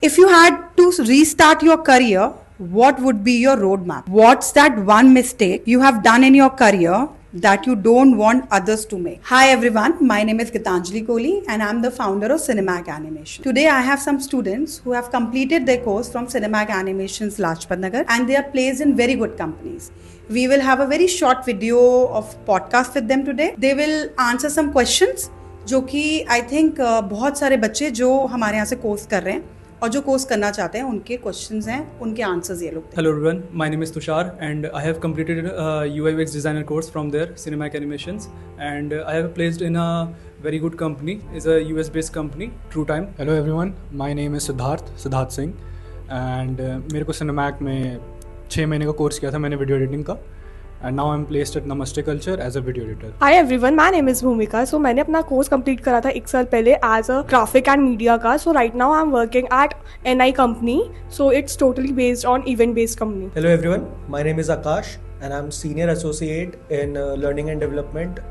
If you had to restart your career, what would be your roadmap? What's that one mistake you have done in your career that you don't want others to make? Hi everyone, my name is Gitanjali Kohli and I'm the founder of Cinemac Animation. Today I have some students who have completed their course from Cinemac Animation's Lajpat Nagar and they are placed in very good companies. We will have a very short video of podcast with them today. They will answer some questions जो कि I think बहुत सारे बच्चे जो हमारे यहाँ से course कर रहे हैं और जो कोर्स करना चाहते हैं उनके क्वेश्चंस हैं, उनके आंसर्स ये लोग। Hello everyone, my name is Tushar and I have completed UI UX designer course from there, Cinemac Animations, and I have placed in a very good company. It's a US based company, True Time. Hello everyone, my name is Siddharth Singh and मेरे को Cinemac में 6 महीने का course किया था मैंने video editing का and now I'm placed at Namaste Culture as a video editor. Hi everyone, my name is Bhumika. So मैंने अपना कोर्स कंप्लीट करा था 1 साल पहले as a graphic and media का. So right now I'm working at NI company. So it's totally based on event based company. Hello everyone, my name is Akash and I'm senior associate in learning and development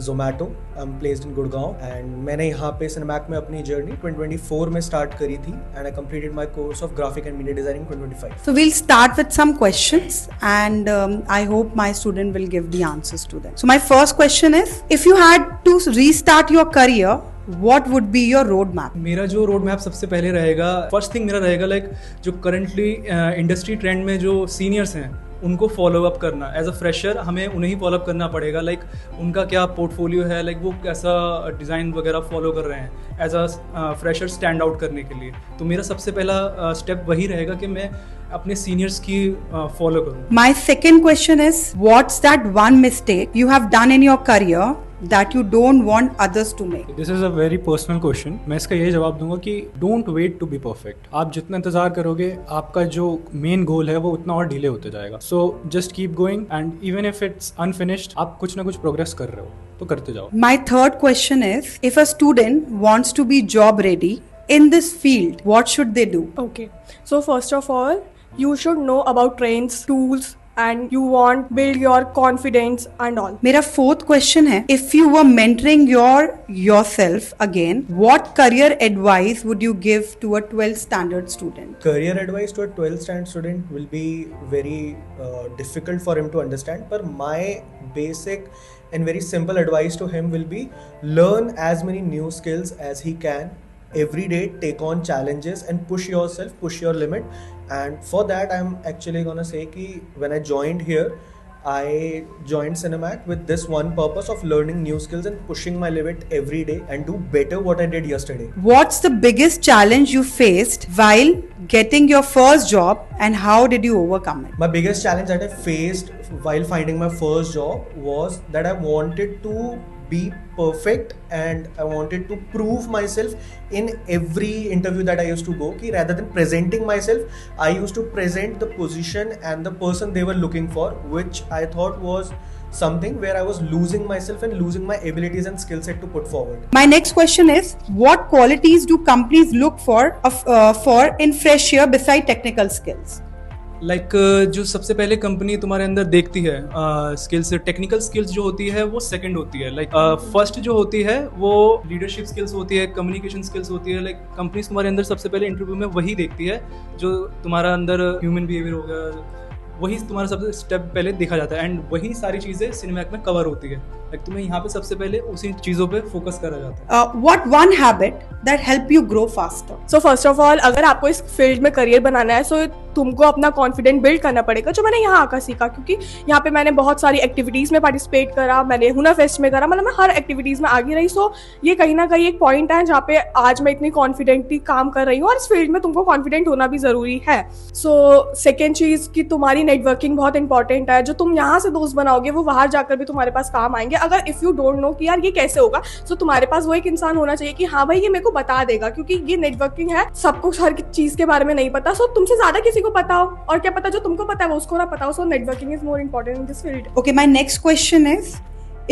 Zomato. I'm placed in Gurgaon and मैंने यहाँ पे Cinemac में अपनी journey 2024 में start करी थी and I completed my course of graphic and media designing 2025. So we'll start with some questions and I hope my student will give the answers to them. So my first question is, if you had to restart your career, what would be your roadmap? मेरा जो road map सबसे पहले रहेगा, first thing मेरा रहेगा like जो currently industry trend में जो सीनियर्स हैं उनको फॉलो अप करना। एज अ फ्रेशर हमें उन्हें ही फॉलो अप करना पड़ेगा, लाइक उनका क्या पोर्टफोलियो है, लाइक वो कैसा डिज़ाइन वगैरह फॉलो कर रहे हैं as a fresher stand out करने के लिए। तो मेरा सबसे पहला स्टेप वही रहेगा कि मैं अपने सीनियर्स की फॉलो करूँ। My second question is, what's that one mistake you have done in your career that you don't want others to make? This is a very personal question. मैं इसका ये जवाब दूंगा कि don't wait to be perfect. आप जितना इंतजार करोगे आपका जो मेन गोल है वो उतना और डिले होते जाएगा. So just keep going and even if it's unfinished, आप कुछ ना कुछ प्रोग्रेस कर रहे हो तो करते जाओ. My third question is, if a student wants to be job ready in this field, what should they do? Okay. So first of all, you should know about trends, tools, and you want build your confidence and all. मेरा fourth question है, if you were mentoring yourself again, what career advice would you give to a 12th standard student? Career advice to a 12th standard student will be very difficult for him to understand, but my basic and very simple advice to him will be learn as many new skills as he can every day, take on challenges and push yourself, push your limit. And for that I'm actually gonna say ki when I joined here, I joined Cinemac with this one purpose of learning new skills and pushing my limit every day and do better what I did yesterday. What's the biggest challenge you faced while getting your first job and how did you overcome it? My biggest challenge that I faced while finding my first job was that I wanted to be perfect and I wanted to prove myself in every interview that I used to go. Ki rather than presenting myself, I used to present the position and the person they were looking for, which I thought was something where I was losing myself and losing my abilities and skill set to put forward. My next question is, what qualities do companies look for in fresher beside technical skills? Like जो सबसे पहले company तुम्हारे अंदर देखती है skills, technical skills जो होती है वो सेकंड होती है। लाइक फर्स्ट जो होती है वो लीडरशिप स्किल्स होती है, कम्युनिकेशन स्किल्स होती है। लाइक कंपनीज तुम्हारे अंदर सबसे पहले इंटरव्यू में वही देखती है जो तुम्हारा अंदर ह्यूमन बिहेवियर हो गया, वही तुम्हारा सबसे स्टेप पहले देखा जाता है एंड वही सारी चीज़ें सिनेमैक में कवर होती है। लाइक तुम्हें यहाँ पे सबसे पहले उसी चीज़ों पे फोकस करा जाता है। What one habit that help you grow faster? So first of all, अगर आपको इस फील्ड में करियर बनाना है so तुमको अपना कॉन्फिडेंट बिल्ड करना पड़ेगा, जो मैंने यहाँ आकर सीखा। क्योंकि यहाँ पे मैंने बहुत सारी एक्टिविटीज़ में पार्टिसिपेट करा, मैंने हुनर फेस्ट में करा, मतलब मैं हर एक्टिविटीज़ में आगे रही। सो ये कहीं ना कहीं एक पॉइंट है जहाँ पे आज मैं इतनी कॉन्फिडेंटली काम कर रही हूँ और इस फील्ड में तुमको कॉन्फिडेंट होना भी ज़रूरी है। सो सेकेंड चीज़ कि तुम्हारी नेटवर्किंग बहुत इंपॉर्टेंट है। जो तुम यहाँ से दोस्त बनाओगे वो बाहर जाकर भी तुम्हारे पास काम आएंगे। अगर इफ़ यू डोंट नो कि यार ये कैसे होगा, तो तुम्हारे पास वो एक इंसान होना चाहिए कि हाँ भाई ये मेरे को बता देगा, क्योंकि ये नेटवर्किंग है, सबको हर चीज़ के बारे में नहीं पता। सो तुमसे ज़्यादा किसी को पता हो, और क्या पता जो तुमको पता है वो उसको ना पता हो। So networking is more important in this field. Okay, my next question is,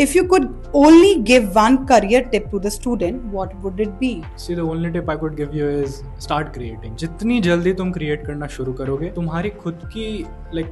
if you could only give one career tip to the student, what would it be? See, the only tip I could give you is start creating. जितनी जल्दी तुम create करना शुरू करोगे, तुम्हारी खुद की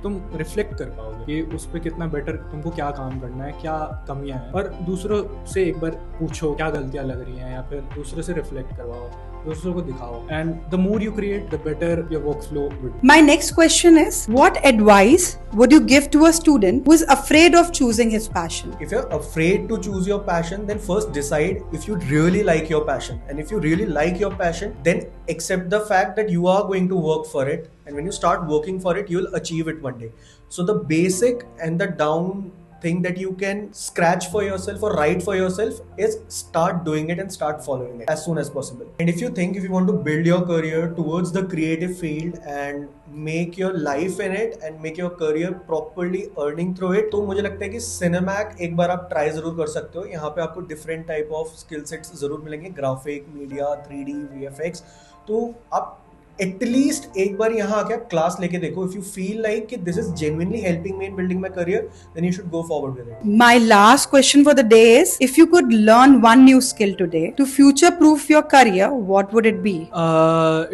तुम रिफ्लेक्ट कर पाओगे कि उस पर कितना बेटर तुमको क्या काम करना है, क्या कमियां हैं, और दूसरों से एक बार पूछो क्या गलतियां लग रही हैं या फिर दूसरे से रिफ्लेक्ट करवाओ। दूसरों को दिखाओ, and the more you create the better your work flow will. My next question is, what advice would you give to a student who is afraid of choosing his passion? If you're afraid to choose your passion, then first decide if you really like your passion. And if you really like your passion, then accept the fact that you are going to work for it. And when you start working for it, you'll achieve it one day. So the basic and the down thing that you can scratch for yourself or write for yourself is start doing it and start following it as soon as possible. And if you want to build your career towards the creative field and make your life in it and make your career properly earning through it, तो मुझे लगता है कि Cinemac एक बार आप try जरूर कर सकते हो। यहाँ पे आपको different type of skill sets जरूर मिलेंगे, ग्राफिक, मीडिया, 3D, VFX। तो आप एटलीस्ट एक बार यहाँ आके आप क्लास लेके देखो। इफ यू फील लाइक कि this is genuinely helping me in building my career, then you should go forward with it. My last question for the day is, if you could learn one new skill today to future proof your career, what would it be?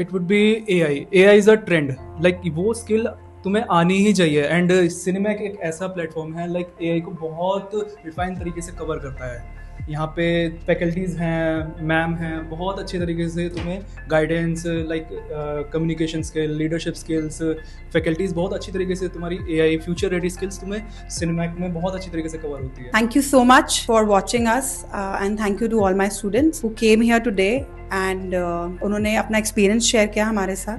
It would be AI. AI is a trend. Like वो skill तुम्हें आनी ही चाहिए, and सिनेमैक एक ऐसा platform है like AI को बहुत refine तरीके से कवर करता है। यहाँ पे फैकल्टीज़ हैं, मैम हैं, बहुत अच्छे तरीके से तुम्हें guidance, like communication skill, leadership skills, faculties बहुत अच्छी तरीके से तुम्हारी AI फ्यूचर रेडी स्किल्स तुम्हें सिनेमैक में बहुत अच्छी तरीके से कवर होती है। Thank you so much for watching us, and thank you to all my students who came here today and उन्होंने अपना एक्सपीरियंस शेयर किया हमारे साथ।